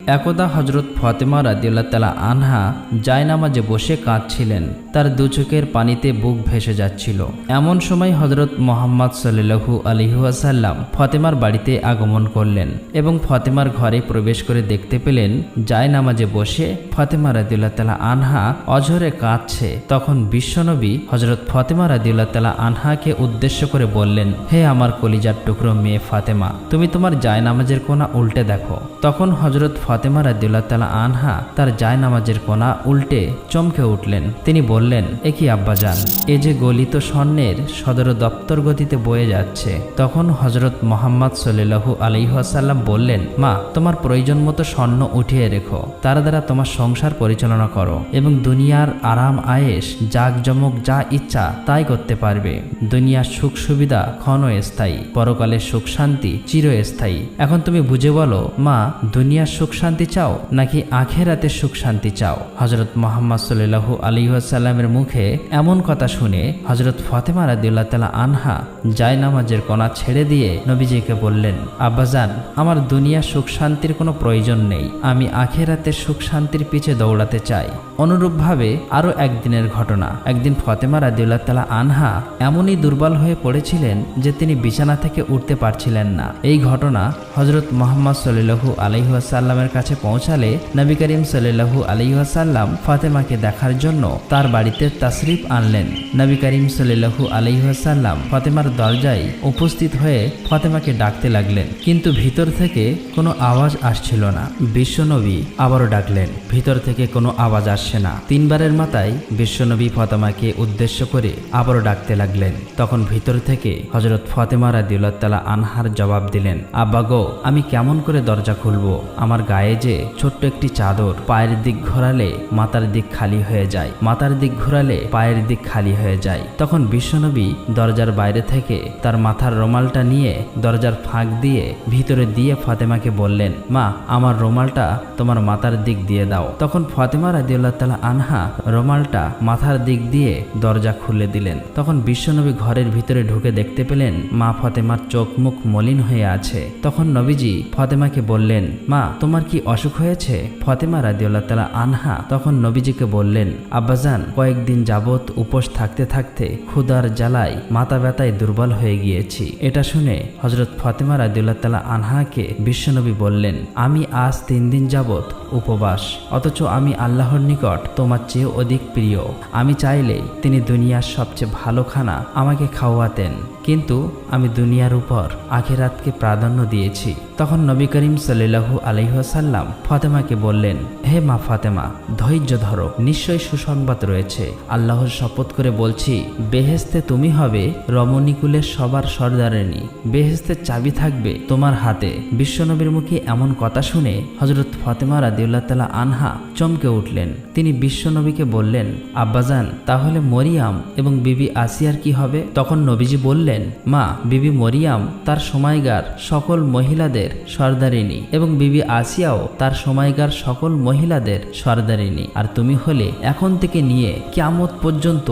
একদা হজরত ফাতেমা রাদিয়াল্লাহু তাআলা আনহা জায়নামাজে বসে কাঁদছিলেন। তার দু চোখের পানিতে বুক ভেসে যাচ্ছিল। এমন সময় হজরত মুহাম্মদ সাল্লাল্লাহু আলাইহি ওয়াসাল্লাম ফাতেমার বাড়িতে আগমন করলেন এবং ফাতেমার ঘরে প্রবেশ করে দেখতে পেলেন জায়নামাজে বসে ফাতেমা রাদিয়াল্লাহু তাআলা আনহা অঝরে কাঁদছে। তখন বিশ্বনবী হজরত ফাতেমা রাদিয়াল্লাহু তাআলা আনহাকে উদ্দেশ্য করে বললেন, হে আমার কলিজার টুকরো মেয়ে ফাতেমা, তুমি তোমার জায়নামাজের কোনা উল্টে দেখো। তখন হজরত ফাতেমা রাদিয়াল্লাহু তাআলা আনহা তার জায়নামাজের কোনা উল্টে চমকে উঠলেন। তিনি বললেন, এ কি আব্বাজান, এ যে গলিত স্বর্ণের সদর দপ্তর গতিতে বয়ে যাচ্ছে। তখন হজরত মুহাম্মদ সাল্লাল্লাহু আলাইহি ওয়াসাল্লাম বললেন, মা, তোমার প্রয়োজন মতো স্বর্ণ উঠিয়ে রেখো, তার দ্বারা তোমার সংসার পরিচালনা করো এবং দুনিয়ার আরাম আয়েশ জাকজমক যা ইচ্ছা তাই করতে পারবে। দুনিয়ার সুখ সুবিধা ক্ষণস্থায়ী, পরকালের সুখ শান্তি চিরস্থায়ী। এখন তুমি বুঝে বলো, মা, দুনিয়ার সুখ শান্তি চাও নাকি আখিরাতের সুখ শান্তি চাও? হযরত মুহাম্মদ সাল্লাল্লাহু আলাইহি ওয়াসাল্লামের মুখে এমন কথা শুনে হযরত ফাতেমা রাদিয়াল্লাহু তাআলা আনহা জায়নামাজের কোনা ছেড়ে দিয়ে নবীজিকে বললেন, আব্বাজান, আমার দুনিয়ার সুখ শান্তির কোনো প্রয়োজন নেই, আমি আখিরাতের সুখ শান্তির পিছে দৌড়াতে চাই। অনুরূপভাবে আরও একদিনের ঘটনা। একদিন ফাতেমা রাদিয়াল্লাহু তাআলা আনহা এমনই দুর্বল হয়ে পড়েছিলেন যে তিনি বিছানা থেকে উঠতে পারছিলেন না। এই ঘটনা হযরত মুহাম্মদ সাল্লাল্লাহু আলাইহি ওয়াসাল্লামের কাছে পৌঁছালে নবী করিম সাল্লাল্লাহু আলাইহি ওয়াসাল্লাম ফাতেমাকে দেখার জন্য তার বাড়িতে তাশরিফ আনলেন। নবী করিম সাল্লাল্লাহু আলাইহি ওয়াসাল্লাম ফাতেমার দরজায় উপস্থিত হয়ে ফাতেমাকে ডাকতে লাগলেন, কিন্তু ভিতর থেকে কোনো আওয়াজ আসছিল না। বিশ্বনবী আবারও ডাকলেন, ভিতর থেকে কোনো আওয়াজ আসছে না। তিনবারের মাথায় বিশ্বনবী ফাতেমাকে উদ্দেশ্য করে আবারও ডাকতে লাগলেন। তখন ভিতর থেকে হযরত ফাতেমা রাদিয়াল্লাহু তাআলা আনহার জবাব দিলেন, আব্বা গো, আমি কেমন করে দরজা খুলবো? আমার গায়ে যে ছোট্ট একটি চাদর, পায়ের দিক ঘোরালে মাথার দিক খালি হয়ে যায়, মাথার দিক ঘোরালে পায়ের দিক খালি হয়ে যায়। তখন বিশ্বনবী দরজার বাইরে থেকে তার মাথার রুমালটা নিয়ে দরজার ফাঁক দিয়ে ভিতরে দিয়ে ফাতেমাকে বললেন, মা, আমার রুমালটা তোমার মাথার দিক দিয়ে দাও। তখন ফাতেমা রাদিয়াল্লাহু তাআলা আনহা রুমালটা মাথার দিক দিয়ে দরজা খুলে দিলেন। তখন বিশ্বনবী ঘরের ভিতরে ঢুকে দেখতে পেলেন মা ফাতেমার চোখ মুখ মলিন হয়ে আছে। তখন নবীজি ফাতেমাকে বললেন, মা, তোমার কি অসুখ হয়েছে? ফাতেমা রাদিয়াল্লাহু তাআলা আনহা তখন নবীজিকে বললেন, আব্বাজান, কয়েকদিন যাবত উপোস থাকতে থাকতে ক্ষুধার জ্বালায় মাথা ব্যথায় দুর্বল হয়ে গিয়েছি। এটা শুনে হযরত ফাতেমা রাদিয়াল্লাহু তাআলা আনহাকে বিশ্বনবী বললেন, আমি আজ 3 দিন যাবত উপবাস, অথচ আমি আল্লাহর নিকট তোমার চেয়ে অধিক প্রিয়। আমি চাইলে তিনি দুনিয়ার সবচেয়ে ভালো খানা আমাকে খাওয়াতেন, কিন্তু আমি দুনিয়ার উপর আখিরাতকে প্রাধান্য দিয়েছি। তখন নবী করিম সাল্লাল্লাহু আলাইহি ওয়াসাল্লাম ফাতেমাকে বললেন, হে মা ফাতেমা, ধৈর্য ধরো, নিশ্চয়ই সুসংবাদ রয়েছে। আল্লাহর শপথ করে বলছি, বেহেশতে তুমি হবে রমণীকুলের সবার সর্দারিনী, বেহেশতের চাবি থাকবে তোমার হাতে। বিশ্বনবীর মুখে এমন কথা শুনে হযরত ফাতেমা রাদিয়াল্লাহু তাআলা আনহা চমকে উঠলেন। তিনি বিশ্বনবীকে বললেন, আব্বাজান, তাহলে মরিয়াম এবং বিবি আসিয়ার কি হবে? তখন নবীজি বললেন, মা, বিবি মরিয়াম তার সময়কার সকল মহিলাদের সর্দারিনী এবং বিবি আসিয়াও তার সময়কার সকল মহিলাদের সর্দারিনী, আর তুমি হলে এখন থেকে নিয়ে কিয়ামত পর্যন্ত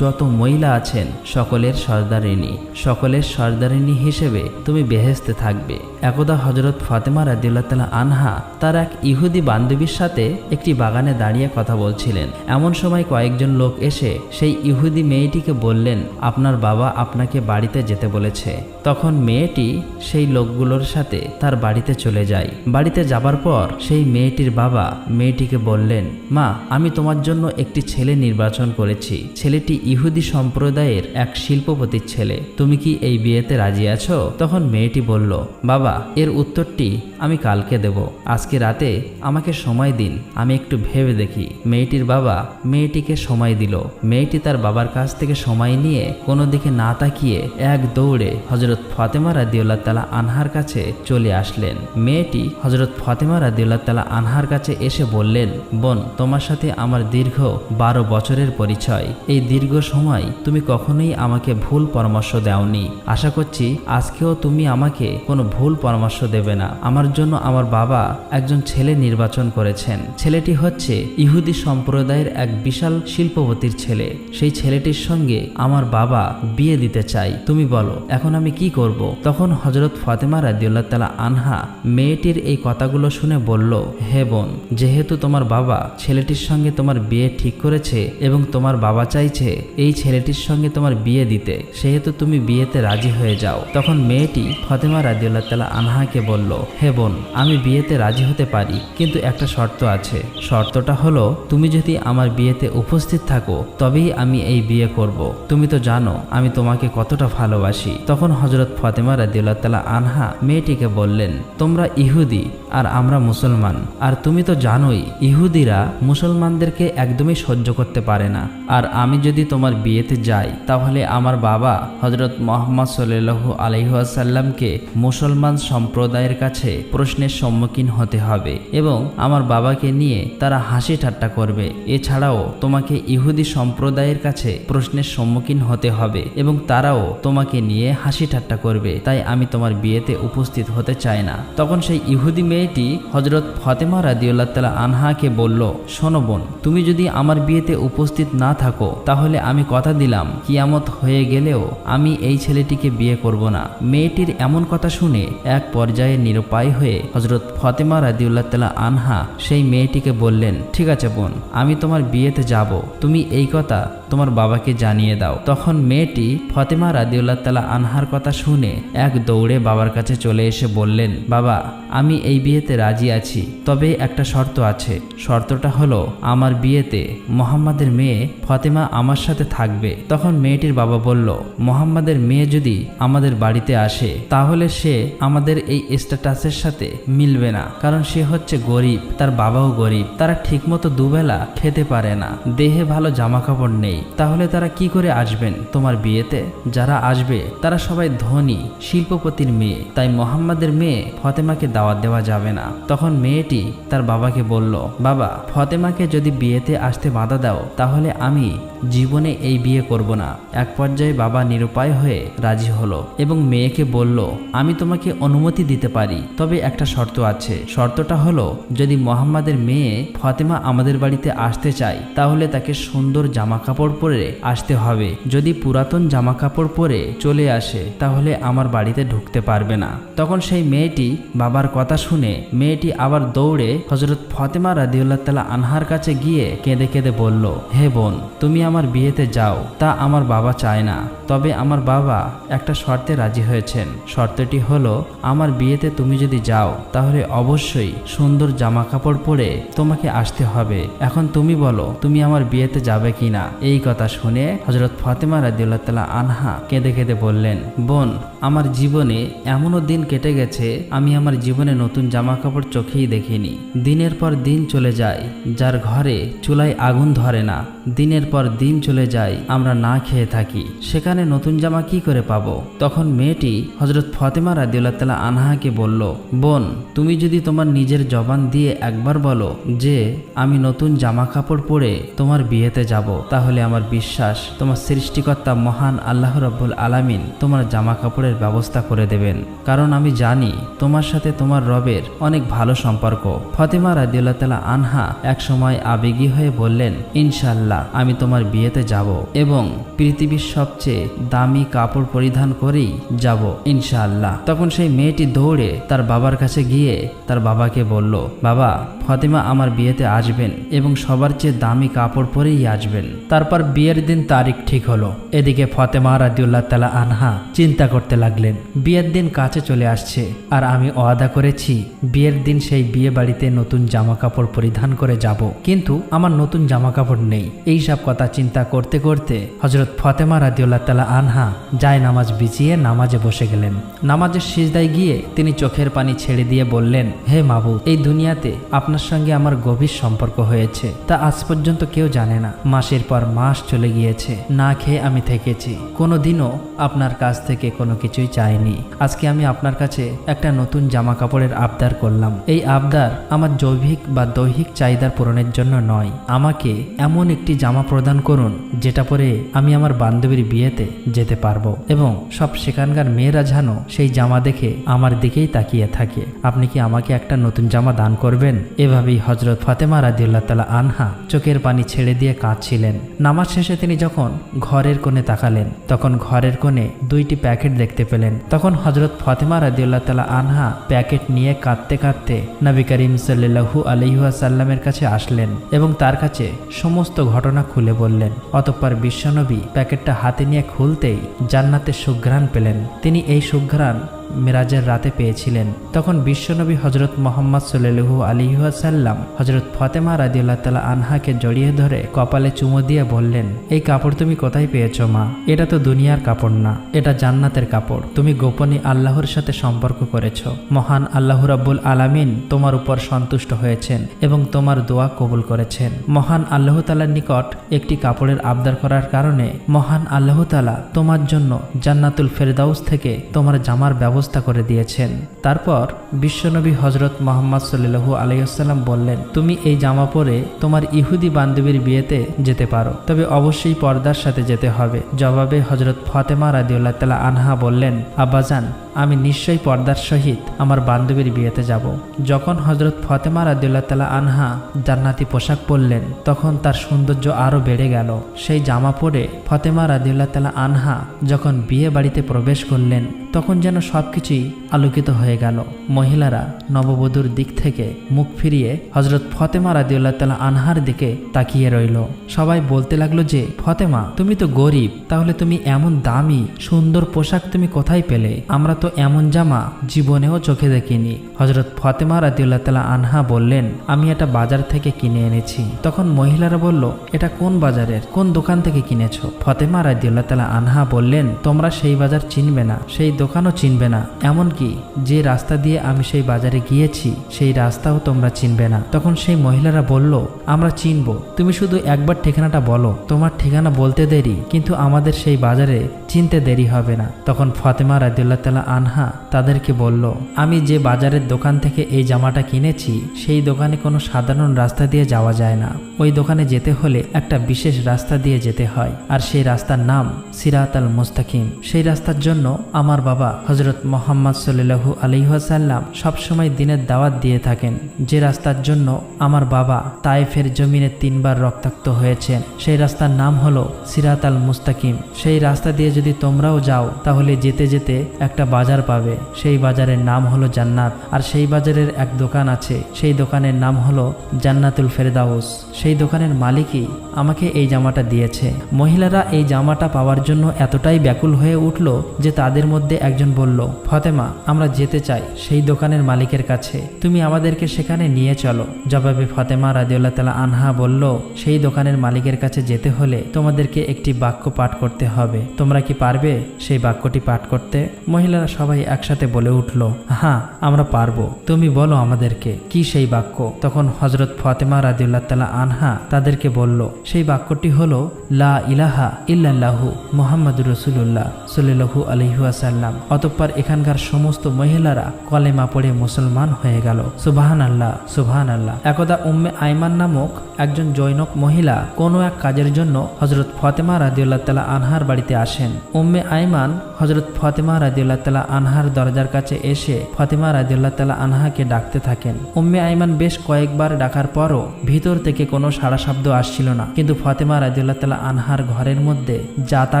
যত মহিলা আছেন সকলের সর্দারিনী। সকলের সর্দারিনী হিসেবে তুমি বেহেশতে থাকবে। একদা হযরত ফাতেমা রাদিয়াল্লাহু তাআলা আনহা তার এক ইহুদি বান্ধবীর সাথে একটি বাগানে দাঁড়িয়ে কথা বলছিলেন। এমন সময় কয়েকজন লোক এসে সেই ইহুদি মেয়েটিকে বললেন, আপনার বাবা আপনাকে বাড়িতে যেতে বলেছে। তখন মেয়েটি সেই লোকগুলোর সাথে তার বাড়িতে চলে যায়। বাড়িতে যাবার পর সেই মেয়েটির বাবা মেয়েটিকে বললেন, মা, আমি তোমার জন্য একটি ছেলে নির্বাচন করেছি। ছেলেটি ইহুদি সম্প্রদায়ের এক শিল্পপতির ছেলে। তুমি কি এই বিয়েতে রাজি আছো? তখন মেয়েটি বলল, বাবা, এর উত্তরটি আমি কালকে দেব, আজকে রাতে আমাকে সময় দিন, আমি একটু ভেবে দেখি। মেয়েটির বাবা মেয়েটিকে সময় দিল। মেয়েটি তার বাবার কাছ থেকে সময় নিয়ে কোনো দিকে না তাকিয়ে এক দৌড়ে হযরত ফাতেমা রাদিয়াল্লাহু তাআলা আনহার কাছে চলে আসলেন। মেয়েটি হযরত ফাতেমা রাদিয়াল্লাহু তাআলা আনহার কাছে এসে বললেন, বোন, তোমার সাথে আমার দীর্ঘ 12 বছরের পরিচয়। এই দীর্ঘ সময় তুমি কখনোই আমাকে ভুল পরামর্শ দাওনি। আশা করছি আজকেও তুমি আমাকে কোনো ভুল পরামর্শ দেবে না। আমার জন্য আমার বাবা একজন ছেলে নির্বাচন নির্বাচন করেছেন। ছেলেটি হচ্ছে ইহুদি সম্প্রদায়ের এক বিশাল শিল্পপতির ছেলে। সেই ছেলেটির সঙ্গে আমার বাবা বিয়ে দিতে চাই, তুমি বলো এখন আমি কি করব? তখন হযরত ফাতেমা রাদিয়াল্লাহু তাআলা আনহা মেয়েটির এই কথাগুলো শুনে বলল, হে বোন, যেহেতু তোমার বাবা ছেলেটির সঙ্গে তোমার বিয়ে ঠিক করেছে এবং তোমার বাবা চাইছে এই ছেলেটির সঙ্গে তোমার বিয়ে দিতে, সেহেতু তুমি বিয়েতে রাজি হয়ে যাও। তখন মেয়েটি ফাতেমা রাদিয়াল্লাহু তাআলা আনহাকে বলল, হে বোন, আমি বিয়েতে রাজি হতে পারি, কিন্তু একটা শর্ত আছে। শর্তটা হলো তুমি যদি আমার বিয়েতে উপস্থিত থাকো তবেই আমি এই বিয়ে করব। তুমি তো জানো আমি তোমাকে কতটা ভালোবাসি। তখন হযরত ফাতেমা রাদিয়াল্লাহু তাআলা আনহা মেয়েটিকে বললেন, তোমরা ইহুদি আর আমরা মুসলমান, আর তুমি তো জানোই ইহুদিরা মুসলমানদেরকে একদমই সহ্য করতে পারে না। আর আমি যদি তোমার বিয়েতে যাই তাহলে আমার বাবা হযরত মুহাম্মদ সাল্লাল্লাহু আলাইহি ওয়াসাল্লামকে মুসলমান সম্প্রদায়ের কাছে প্রশ্নের সম্মুখীন হতে হবে এবং আমার বাবাকে নিয়ে তারা হাসি ঠাট্টা করবে। এছাড়াও তোমাকে ইহুদি সম্প্রদায়ের কাছে প্রশ্নের সম্মুখীন হতে হবে এবং তারাও তোমাকে নিয়ে হাসি ঠাট্টা করবে। তাই আমি তোমার বিয়েতে উপস্থিত হতে চাই না। তখন সেই ইহুদি মেয়েটি হযরত ফাতেমা রাদিয়াল্লাহু তাআলা আনহাকে বলল, শোনো বোন, তুমি যদি আমার বিয়েতে উপস্থিত না থাকো তাহলে আমি কথা দিলাম কিয়ামত হয়ে গেলেও আমি এই ছেলেটিকে বিয়ে করব না। মেয়েটির এমন কথা শুনে এক পর্যায়ে নিরুপায় হয়ে হযরত ফাতেমা রাদিয়াল্লাহু তাআলা আনহা সেই মেয়েটিকে বললেন, ঠিক আছে বোন, আমি তোমার বিয়েতে যাব, তুমি এই কথা তোমার বাবাকে জানিয়ে দাও। তখন মেয়েটি ফাতেমা রাদিয়াল্লাহু তাআলা আনহার কথা শুনে এক দৌড়ে বাবার কাছে চলে এসে বললেন, বাবা, আমি এই বিয়েতে রাজি আছি, তবে একটা শর্ত আছে। শর্তটা হলো আমার বিয়েতে মুহাম্মাদের মেয়ে ফাতেমা আমার সাথে থাকবে। তখন মেয়েটির বাবা বলল, মুহাম্মাদের মেয়ে যদি আমাদের বাড়িতে আসে তাহলে সে আমাদের এই স্ট্যাটাসের সাথে মিলবে না, কারণ সে হচ্ছে গরিব, তার বাবাও গরিব, তারা ঠিকমতো দুবেলা খেতে পারে না, দেহে ভালো জামা কাপড় নেই, তাহলে তারা কি করে আসবেন তোমার বিয়েতে? যারা আসবে তারা সবাই ধনী শিল্পপতির মেয়ে, তাই মুহাম্মাদের মেয়ে ফাতেমাকে দাওয়াত দেওয়া যাবে না। তখন মেয়েটি তার বাবাকে বলল, বাবা, ফাতেমাকে যদি বিয়েতে আসতে বাধা দাও তাহলে আমি জীবনে এই বিয়ে করব না। এক পর্যায়ে বাবা নিরুপায় হয়ে রাজি হলো এবং মেয়েকে বলল, আমি তোমাকে অনুমতি দিতে পারি, তবে একটা শর্ত আছে। শর্তটা হলো যদি মুহাম্মাদের মেয়ে ফাতেমা আমাদের বাড়িতে আসতে চায় তাহলে তাকে সুন্দর জামা কাপড় পরে আসতে হবে। যদি পুরাতন জামা কাপড় পরে চলে আসে তাহলে আমার বাড়িতে ঢুকতে পারবে না। তখন সেই মেয়েটি বাবার কথা শুনে মেয়েটি আবার দৌড়ে হযরত ফাতেমা রাদিয়াল্লাহু তাআলা আনহার কাছে গিয়ে কেঁদে কেঁদে বলল, হে বোন, তুমি আমার বিয়েতে যাও, তা আমার বাবা চায় না, তবে আমার বাবা একটা শর্তে রাজি হয়েছেন। শর্তটি হলো আমার বিয়েতে তুমি যদি যাও তাহলে অবশ্যই সুন্দর জামা কাপড় পরে তোমাকে আসতে হবে। এখন তুমি বলো তুমি আমার বিয়েতে যাবে কিনা? এই কথা শুনে হযরত ফাতেমা রাদিয়াল্লাহু তাআলা আনহা কেঁদে কেঁদে বললেন, বোন, আমার জীবনে এমনও দিন কেটে গেছে আমি আমার জীবনে নতুন জামা কাপড় চোখেই দেখিনি। দিনের পর দিন চলে যায়, যার ঘরে চুলায় আগুন ধরে না, দিনের পর দিন চলে যায় আমরা না খেয়ে থাকি, সেখানে নতুন জামা কি করে পাবো? তখন মেয়েটি হযরত ফাতেমা রাদিয়াল্লাহু তাআলা আনহাকে বলল, বোন, তুমি যদি তোমার নিজের জবান দিয়ে একবার বলো যে আমি নতুন জামা কাপড় পরে তোমার বিয়েতে যাব, তাহলে আমার বিশ্বাস তোমার সৃষ্টিকর্তা মহান আল্লাহ রাব্বুল আলামিন তোমার জামা কাপড়ের ব্যবস্থা করে দেবেন, কারণ আমি জানি তোমার সাথে তোমার রবের অনেক ভালো সম্পর্ক। ফাতেমা রাদিয়াল্লাহু তাআলা আনহা এক সময় আবেগী হয়ে বললেন, ইনশাআল্লাহ আমি তোমার বিয়েতে যাব এবং পৃথিবীর সবচেয়ে দামি কাপড় পরিধান করেই যাব ইনশাআল্লাহ। তখন সেই মেয়েটি দৌড়ে তার বাবার কাছে গিয়ে তার বাবাকে বলল, বাবা, ফাতেমা আমার বিয়েতে আসবেন এবং সবার চেয়ে দামি কাপড় পরেই আসবেন। তারপর বিয়ের দিন তারিখ ঠিক হলো। এদিকে ফাতেমা রাদিয়াল্লাহু তাআলা আনহা চিন্তা করতে লাগলেন, বিয়ের দিন কাছে চলে আসছে আর আমি ওয়াদা করেছি বিয়ের দিন সেই বিয়ে বাড়িতে নতুন জামা কাপড় পরিধান করে যাব, কিন্তু আমার নতুন জামা কাপড় নেই। এই সব কথা চিন্তা করতে করতে হযরত ফাতেমা রাদিয়াল্লাহু তাআলা আনহা যায় নামাজ বিছিয়ে নামাজে বসে গেলেন। নামাজের সিজদায় গিয়ে তিনি চোখের পানি ছেড়ে দিয়ে বললেন, হে মাবুদ, এই দুনিয়াতে আপনার সঙ্গে আমার গভীর সম্পর্ক হয়েছে, তা আজ পর্যন্ত কেউ জানে না। মাসের পর মাস চলে গিয়েছে, না খেয়ে আমি থেকেছি, কোনোদিনও আপনার কাছ থেকে কোনো কিছুই চাইনি। আজকে আমি আপনার কাছে একটা নতুন জামা কাপড়ের আবদার করলাম। এই আবদার আমার জৈবিক বা দৈহিক চাহিদার পূরণের জন্য নয়, আমাকে এমন একটি জামা প্রদান করুন, যেটা পরে আমি আমার বান্ধবীর বিয়েতে যেতে পারবো এবং সব সেখানকার মেয়েরা যেন সেই জামা দেখে আমার দিকেই তাকিয়ে থাকে। আপনি কি আমাকে একটা নতুন জামা দান করবেন? এভাবেই হযরত ফাতেমা রাদিয়াল্লাহু তাআলা আনহা চোখের পানি ছেড়ে দিয়ে কাঁদছিলেন। নামাজ শেষে তিনি যখন ঘরের কোণে তাকালেন তখন ঘরের কোণে 2টি প্যাকেট দেখতে পেলেন। তখন হযরত ফাতেমা রাদিয়াল্লাহু তাআলা আনহা প্যাকেট নিয়ে কাঁদতে কাঁদতে নবী করিম সাল্লাল্লাহু আলাইহি ওয়াসাল্লামের কাছে আসলেন এবং তার কাছে সমস্ত ঘটনা খুলে বললেন। অতঃপর বিশ্বনবী প্যাকেটটা হাতে নিয়ে খুলতেই জান্নাতের সুঘ্রাণ পেলেন। তিনি এই সুঘ্রাণ মিরাজের রাতে পেয়েছিলেন। তখন বিশ্বনবী হযরত মুহাম্মদ সাল্লাল্লাহু আলাইহি ওয়াসাল্লাম হযরত ফাতেমা রাদিয়াল্লাহু তাআলা আনহাকে জড়িয়ে ধরে কপালে চুমু দিয়ে বললেন, এই কাপড় তুমি কোথায় পেয়েছো মা? এটা তো দুনিয়ার কাপড় না, এটা জান্নাতের কাপড়। তুমি গোপনে আল্লাহর সাথে সম্পর্ক করেছো। মহান আল্লাহ রাব্বুল আলামিন তোমার উপর সন্তুষ্ট হয়েছেন এবং তোমার দোয়া কবুল করেছেন। মহান আল্লাহ তাআলার নিকট একটি কাপড়ের আবদার করার কারণে মহান আল্লাহ তাআলা তোমার জন্য জান্নাতুল ফেরদাউস থেকে তোমার জামার ব্যবস্থা করে দিয়েছেন। তারপর বিশ্বনবী হযরত মুহাম্মদ সাল্লাল্লাহু আলাইহি ওয়াসাল্লাম বললেন, তুমি এই জামা পরে তোমার ইহুদি বান্ধবীর বিয়েতে যেতে পারো, তবে অবশ্যই পর্দার সাথে যেতে হবে। জবাবে হযরত ফাতেমা রাদিয়াল্লাহু তাআলা আনহা বললেন, আব্বাজান, আমি নিশ্চয়ই পর্দার সহিত আমার বান্ধবীর বিয়েতে যাব। যখন হযরত ফাতেমা রাদিয়াল্লাহু তাআলা আনহা জান্নাতি পোশাক পরলেন তখন তার সৌন্দর্য আরো বেড়ে গেল। সেই জামা পরে ফাতেমা রাদিয়াল্লাহু তাআলা আনহা যখন বিয়ে বাড়িতে প্রবেশ করলেন তখন যেন সবকিছুই আলোকিত হয়ে গেল। মহিলারা নববধূর দিক থেকে মুখ ফিরিয়ে হযরত ফাতেমা রাদিয়াল্লাহু তাআলা আনহার দিকে তাকিয়ে রইল। সবাই বলতে লাগলো যে, ফাতেমা, তুমি তো গরিব, তাহলে তুমি এমন দামি সুন্দর পোশাক তুমি কোথায় পেলে? আমরা তো এমন জামা জীবনেও চোখে দেখিনি। হযরত ফাতেমা রাদিয়াল্লাহু তাআলা আনহা বললেন, আমি এটা বাজার থেকে কিনে এনেছি। তখন মহিলারা বলল, এটা কোন বাজারের, কোন দোকান থেকে কিনেছো? ফাতেমা রাদিয়াল্লাহু তাআলা আনহা বললেন, তোমরা সেই বাজার চিনবে না, সেই দোকানও চিনবে না, এমনকি যে রাস্তা দিয়ে আমি সেই বাজারে গিয়েছি সেই রাস্তাও তোমরা চিনবে না। তখন সেই মহিলারা বলল, আমরা চিনব, তুমি শুধু একবার ঠিকানাটা বলো। তোমার ঠিকানা বলতে দেরি, কিন্তু আমাদের সেই বাজারে চিনতে দেরি হবে না। তখন ফাতেমা রাদিয়াল্লাহু তাআলা আনহা তাদেরকে বলল, আমি যে বাজারের দোকান থেকে এই জামাটা কিনেছি সেই দোকানে কোনো সাধারণ রাস্তা দিয়ে যাওয়া যায় না। ওই দোকানে যেতে হলে একটা বিশেষ রাস্তা দিয়ে যেতে হয়, আর সেই রাস্তার নাম সিরাতাল মুস্তাকিম। সেই রাস্তার জন্য আমার বাবা হযরত মুহাম্মদ সাল্লাল্লাহু আলাইহি ওয়াসাল্লাম সবসময় দিনের দাওয়াত দিয়ে থাকেন। যে রাস্তার জন্য আমার বাবা তায়েফের জমিনে 3 বার রক্তাক্ত হয়েছেন, সেই রাস্তার নাম হলো সিরাতাল মুস্তাকিম। সেই রাস্তা দিয়ে যদি তোমরাও যাও তাহলে যেতে যেতে একটা বাজার পাবে, সেই বাজারের নাম হলো জান্নাত। আর সেই বাজারের এক দোকান আছে, সেই দোকানের নাম হলো জান্নাতুল ফেরদাউস। সেই দোকানের মালিকই আমাকে এই জামাটা দিয়েছে। মহিলারা এই জামাটা পাওয়ার জন্য এতটাই ব্যাকুল হয়ে উঠল যে তাদের মধ্যে একজন বলল, ফাতেমা, আমরা যেতে চাই সেই দোকানের মালিকের কাছে, তুমি আমাদেরকে সেখানে নিয়ে চলো। জবাবে ফাতেমা রাদিয়াল্লাহু তাআলা আনহা বলল, সেই দোকানের মালিকের কাছে যেতে হলে তোমাদেরকে একটি বাক্য পাঠ করতে হবে। তোমরা কি পারবে সেই বাক্যটি পাঠ করতে? মহিলারা সবাই একসাথে বলে উঠল, হ্যাঁ, আমরা পারবো, তুমি বলো আমাদেরকে কি সেই বাক্য। তখন হযরত ফাতেমা রাদিয়াল্লাহু তাআলা আনহা তাদেরকে বলল, সেই বাক্যটি হলো লা ইলাহা ইল্লাল্লাহু মুহাম্মাদুর রাসূলুল্লাহ সাল্লাল্লাহু আলাইহি ওয়াসাল্লাম। অতঃপর এখানকার সমস্ত মহিলারা কলেমা পড়ে মুসলমান হয়ে গেল। সুবহানাল্লাহ, সুবহানাল্লাহ। একদা উম্মে আইমান নামক একজন জৈনক মহিলা কোনো এক কাজের জন্য হযরত ফাতেমা রাদিয়াল্লাহু তাআলা আনহার বাড়িতে আসেন। উম্মে আইমান হযরত ফাতেমা রাদিয়াল্লাহু তাআলা আনহার দরজার কাছে এসে ফাতেমা রাদিয়াল্লাহু তাআলা আনহাকে ডাকতে থাকেন। উম্মে আইমান বেশ কয়েকবার ডাকার পরও ভিতর থেকে কোনো সাড়া শব্দ আসছিল না, কিন্তু ফাতেমা রাদিয়াল্লাহু তাআলা আনহার ঘরের মধ্যে জাতা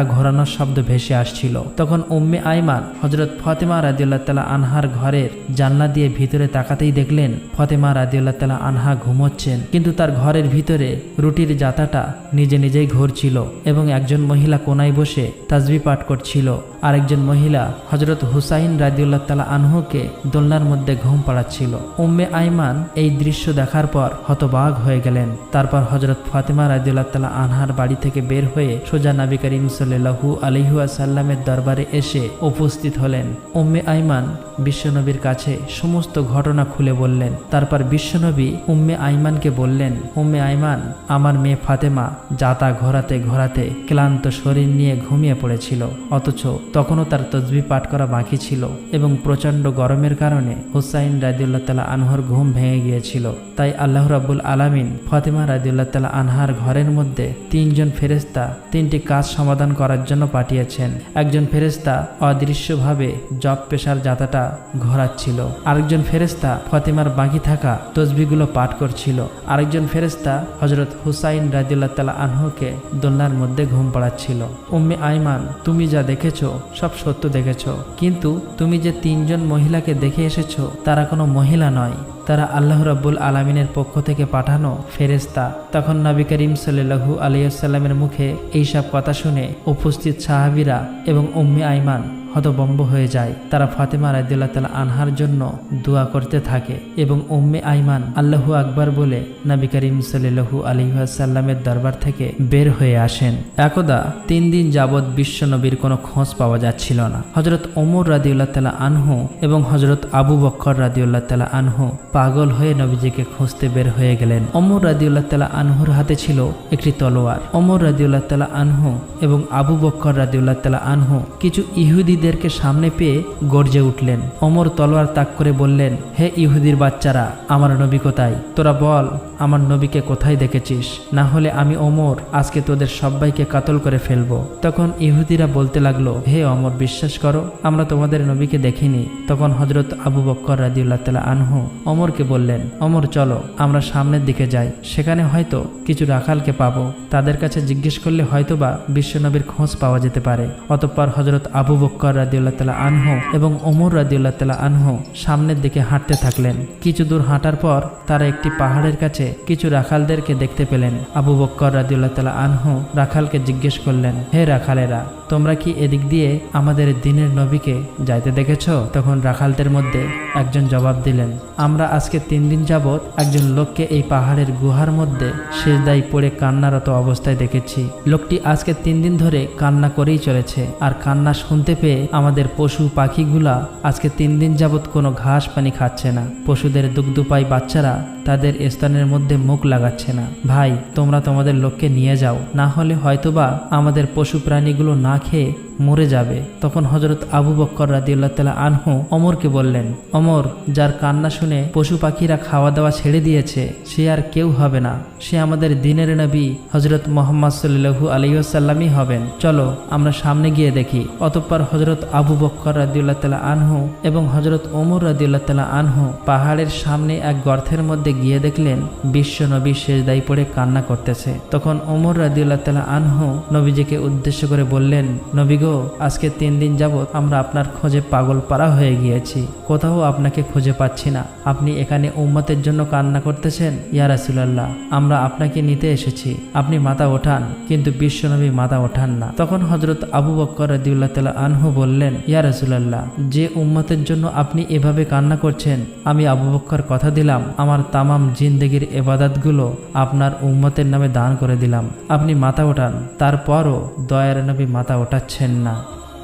ঘোরানোর শব্দ ভেসে আসছিল। তখন উম্মে আইমান হযরত ফাতেমা রাদিয়াল্লাহু তাআলা আনহার ঘরের জানলা দিয়ে ভিতরে তাকাতেই দেখলেন ফাতেমা রাদিয়াল্লাহু তাআলা আনহা ঘুমোচ্ছেন, কিন্তু তার ঘরের ভিতরে রুটির জাতাটা নিজে নিজেই ঘুরছিল এবং একজন মহিলা কোনায় বসে তাসবিহ পাঠ করছিল। আরেকজন মহিলা হযরত হুসাইন রাদিয়াল্লাহু তাআলা আনহুকে দোলনার মধ্যে ঘুম পাড়াচ্ছিল। উম্মে আইমান এই দৃশ্য দেখার পর হতবাক হয়ে গেলেন। তারপর হযরত ফাতেমা রাদিয়াল্লাহু তাআলা আনহার বাড়ি থেকে বের হয়ে সোজা নবী করিম সাল্লাল্লাহু আলাইহি ওয়াসাল্লামের দরবারে এসে উপস্থিত হলেন। উম্মে আইমান বিশ্বনবীর কাছে সমস্ত ঘটনা খুলে বললেন। তারপর বিশ্বনবী উম্মে আইমানকে বললেন, উম্মে আইমান, আমার মেয়ে ফাতেমা জাতা ঘোরাতে ঘোরাতে ক্লান্ত শরীর নিয়ে ঘুমিয়ে পড়েছিল, অথচ তখনও তার তাসবিহ পাঠ করা বাকি ছিল এবং প্রচণ্ড গরমের কারণে হুসাইন রাদিয়াল্লাহু তাআলা আনহুর ঘুম ভেঙে গিয়েছিল। তাই আল্লাহ রাব্বুল আলামিন ফাতেমা রাদিয়াল্লাহু তাআলা আনহার ঘরের মধ্যে তিনজন ফেরেশতা তিনটি কাজ সমাধান করার জন্য পাঠিয়েছেন। একজন ফেরেশতা অদৃশ্যভাবে জব পেশার জাতাটা ঘোরাচ্ছিল, আরেকজন ফেরেশতা ফাতেমার বাকি থাকা তসবিহগুলো পাঠ করছিল, আরেকজন ফেরেশতা হযরত হুসাইন রাদিয়াল্লাহু তাআলা আনহুকে দোলনার মধ্যে ঘুম পাড়াচ্ছিল। উম্মে আইমান, তুমি যা দেখেছো সব সত্য দেখেছো, কিন্তু তুমি যে তিনজন মহিলাকে দেখে এসেছো তারা কোনো মহিলা নয়, তারা আল্লাহ রাব্বুল আলামিনের পক্ষ থেকে পাঠানো ফেরেশতা। তখন নবী করিম সাল্লাল্লাহু আলাইহি ওয়াসাল্লামের মুখে এইসব কথা শুনে উপস্থিত সাহাবীরা এবং উম্মে আইমান হতভম্ব হয়ে যায়। তারা ফাতেমা রাদিয়াল্লাহু তাআলা আনহার জন্য দোয়া করতে থাকে এবং উম্মে আইমান আল্লাহু আকবার বলে নবী করিম সাল্লাল্লাহু আলাইহি ওয়াসাল্লামের দরবার থেকে বের হয়ে আসেন। একদা 3 দিন যাবৎ বিশ্বনবীর কোনো খোঁজ পাওয়া যাচ্ছিল না। হযরত ওমর রাদিয়াল্লাহু তাআলা আনহু এবং হযরত আবু বকর রাদিয়াল্লাহু তাআলা আনহু পাগল হয়ে নবীজিকে খুঁজতে বের হয়ে গেলেন। ওমর রাদিয়াল্লাহু তাআলা আনহুর হাতে ছিল একটি তলোয়ার। ওমর রাদিয়াল্লাহু তাআলা আনহু এবং আবু বকর রাদিয়াল্লাহু তাআলা আনহু কিছু ইহুদিদেরকে সামনে পেয়ে গর্জে উঠলেন। ওমর তলোয়ার তাক করে বললেন, হে ইহুদির বাচ্চারা, আমার নবী কোথায়? তোরা বল আমার নবীকে কোথায় দেখেছিস, না হলে আমি ওমর আজকে তোদের সবাইকে কাতল করে ফেলবো। তখন ইহুদিরা বলতে লাগলো, হে ওমর, বিশ্বাস করো আমরা তোমাদের নবীকে দেখিনি। তখন হযরত আবু বকর রাদিয়াল্লাহু তাআলা আনহু ওমরকে বললেন, ওমর চলো আমরা সামনের দিকে যাই, সেখানে হয়তো কিছু রাখালকে পাবো, তাদের কাছে জিজ্ঞেস করলে হয়তোবা বিশ্বনবীর খোঁজ পাওয়া যেতে পারে। অতঃপর হযরত আবু বকর রাদিয়াল্লাহু তাআলা আনহু এবং ওমর রাদিয়াল্লাহু তাআলা আনহু সামনের দিকে হাঁটতে থাকলেন। কিছু দূর হাঁটার পর তারা একটি পাহাড়ের কাছে কিছু রাখালদেরকে দেখতে পেলেন। আবু বকর রাদিয়াল্লাহু তাআলা আনহু রাখালকে জিজ্ঞেস করলেন, হে রাখালেরা, তোমরা কি এদিক দিয়ে আমাদের দ্বীনের নবীকে যাইতে দেখেছো? তখন রাখালদের মধ্যে একজন জবাব দিলেন, আমরা আজকে 3 দিন যাবৎ একজন লোককে এই পাহাড়ের গুহার মধ্যে সিজদায় পড়ে কান্নারত অবস্থায় দেখেছি। লোকটি আজকে 3 দিন ধরে কান্না করেই চলেছে, আর কান্না শুনতে পেয়ে আমাদের পশু পাখিগুলা আজকে 3 দিন যাবৎ কোনো ঘাস পানি খাচ্ছে না। পশুদের দুগ্ধপায়ী বাচ্চারা তাদের স্তনের মধ্যে মুখ লাগাচ্ছে না। ভাই, তোমরা তোমাদের লোককে নিয়ে যাও, না হলে হয়তোবা আমাদের পশু প্রাণীগুলো না খেয়ে মরে যাবে। তখন হযরত আবু বকর রাদিয়াল্লাহু তাআলা আনহু ওমরকে বললেন, ওমর, যার কান্না শুনে পশু পাখিরা খাওয়া দাওয়া ছেড়ে দিয়েছে সে আর কেউ হবে না, সে আমাদের দ্বীনের নবী হযরত মুহাম্মদ সাল্লাল্লাহু আলাইহি ওয়াসাল্লামই হবেন। চলো আমরা সামনে গিয়ে দেখি। অতঃপর হযরত আবু বকর রাদিয়াল্লাহু তাআলা আনহু এবং হযরত ওমর রাদিয়াল্লাহু তাআলা আনহু পাহাড়ের সামনে এক গর্তের মধ্যে গিয়ে দেখলেন বিশ্ব নবী সিজদায় পড়ে কান্না করতেছে। তখন ওমর রাদিয়াল্লাহু তাআলা আনহু নবীজিকে উদ্দেশ্য করে বললেন, নবী গো, আজকে 3 দিন যাবৎ আমরা আপনার খোঁজে পাগল পারা হয়ে গিয়েছি, কোথাও আপনাকে খুঁজে পাচ্ছি না। আপনি এখানে উম্মতের জন্য কান্না করতেছেন? ইয়া রাসূলুল্লাহ, আমরা আপনাকে নিতে এসেছি, আপনি মাথা ওঠান। কিন্তু বিশ্বনবী মাথা ওঠান না। তখন হযরত আবু বকর রাদিয়াল্লাহু তাআলা আনহু বললেন, ইয়া রাসূলুল্লাহ, যে উম্মতের জন্য আপনি এভাবে কান্না করছেন, আমি আবু বকর কথা দিলাম আমার তামাম জিন্দেগির ইবাদতগুলো আপনার উম্মতের নামে দান করে দিলাম, আপনি মাথা ওঠান। তারপরও দয়ার নবী মাথা ওঠাচ্ছেন না।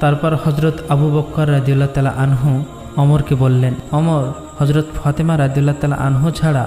তারপর হযরত আবু বকর রাদিয়াল্লাহু তাআলা আনহু ওমরকে বললেন, ওমর, হযরত ফাতেমা রাদিয়াল্লাহু তাআলা আনহু ছাড়া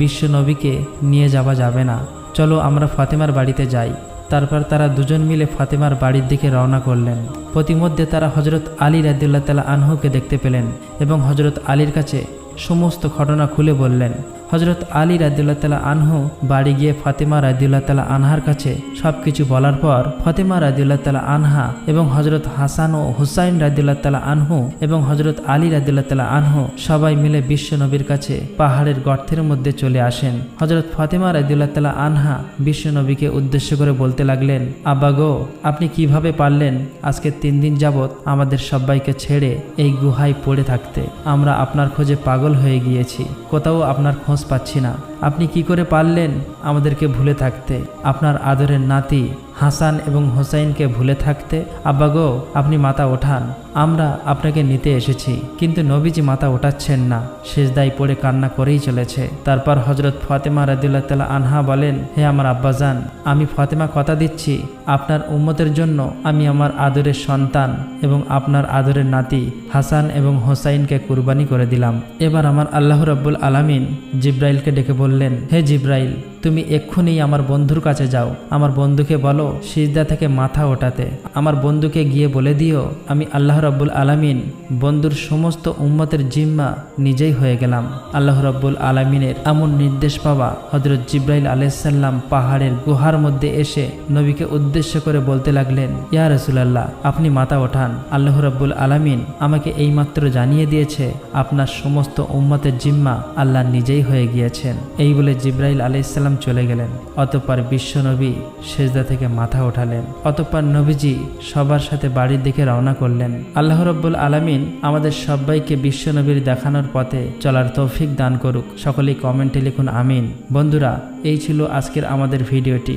বিশ্ব নবীকে নিয়ে যাওয়া যাবে না, চলো আমরা ফাতেমার বাড়িতে যাই। তারপর তারা দুজন মিলে ফাতেমার বাড়ির দিকে রওনা করলেন। প্রতিমধ্যে তারা হযরত আলী রাদিয়াল্লাহু তাআলা আনহুকে দেখতে পেলেন এবং হযরত আলীর কাছে সমস্ত ঘটনা খুলে বললেন। হযরত আলী রাদিয়াল্লাহু তাআলা আনহু বাড়ি গিয়ে ফাতেমা রাদিয়াল্লাহু তাআলা আনহার কাছে সবকিছু বলার পর ফাতেমা রাদিয়াল্লাহু তাআলা আনহা এবং হযরত হাসান ও হুসাইন রাদিয়াল্লাহু তাআলা আনহু এবং হযরত আলী রাদিয়াল্লাহু তাআলা আনহু সবাই মিলে বিশ্ব নবীর কাছে পাহাড়ের গর্তের মধ্যে চলে আসেন। হযরত ফাতেমা রাদিয়াল্লাহু তাআলা আনহা বিশ্ব নবীকে উদ্দেশ্য করে বলতে লাগলেন, আব্বা গো, আপনি কিভাবে পারলেন আজকে 3 দিন যাবৎ আমাদের সবাইকে ছেড়ে এই গুহায় পড়ে থাকতে? আমরা আপনার খোঁজে পাগল হয়ে গিয়েছি, কোথাও আপনার খোঁজ পাচ্ছি না। আপনি কি করে পারলেন আমাদেরকে ভুলে থাকতে, আপনার আদরের নাতি হাসান এবং হোসাইনকে ভুলে থাকতে? আব্বা গো, আপনি মাথা ওঠান, আমরা আপনাকে নিতে এসেছি। কিন্তু নবীজি মাথা ওঠাচ্ছেন না, সিজদায় পড়ে কান্না করেই চলেছে। তারপর হযরত ফাতেমা রাদিয়াল্লাহু তাআলা আনহা বলেন, হে আমার আব্বাজান, আমি ফাতেমা কথা দিচ্ছি আপনার উম্মতের জন্য আমি আমার আদরের সন্তান এবং আপনার আদরের নাতি হাসান এবং হোসাইনকে কুরবানি করে দিলাম। এবার আমার আল্লাহ রাব্বুল আলামিন জিব্রাইলকে ডেকে বললেন, হে জিব্রাইল, তুমি এক্ষুনি আমার বন্ধুর কাছে যাও, আমার বন্ধুকে বলো সিজদা থেকে মাথা ওঠাতে। আমার বন্ধুকে গিয়ে বলে দিও আমি আল্লাহ রাব্বুল আলামিন বন্ধুর সমস্ত উম্মতের জিম্মা নিজেই হয়ে গেলাম। আল্লাহ রাব্বুল আলামিনের এমন নির্দেশ পাওয়া হযরত জিবরাইল আলাইহিস সালাম পাহাড়ের গুহার মধ্যে এসে নবীকে উদ্দেশ্য করে বলতে লাগলেন, ইয়া রাসূলুল্লাহ, আপনি মাথা ওঠান। আল্লাহ রাব্বুল আলামিন আমাকে এইমাত্র জানিয়ে দিয়েছে আপনার সমস্ত উম্মতের জিম্মা আল্লাহ নিজেই হয়ে গিয়েছেন। এই বলে জিবরাইল আলাইহিস সালাম চলে গেলেন। অতঃপর বিশ্বনবী সিজদা থেকে মাথা ওঠালেন। অতঃপর নবীজি সবার সাথে বাড়ির দিকে রওনা করলেন। আল্লাহ রাব্বুল আলামিন আমাদের সবাইকে বিশ্বনবীর দেখানোর পথে চলার তৌফিক দান করুক। সকলেই কমেন্টে লিখুন আমিন। বন্ধুরা, এই ছিল আজকের আমাদের ভিডিওটি।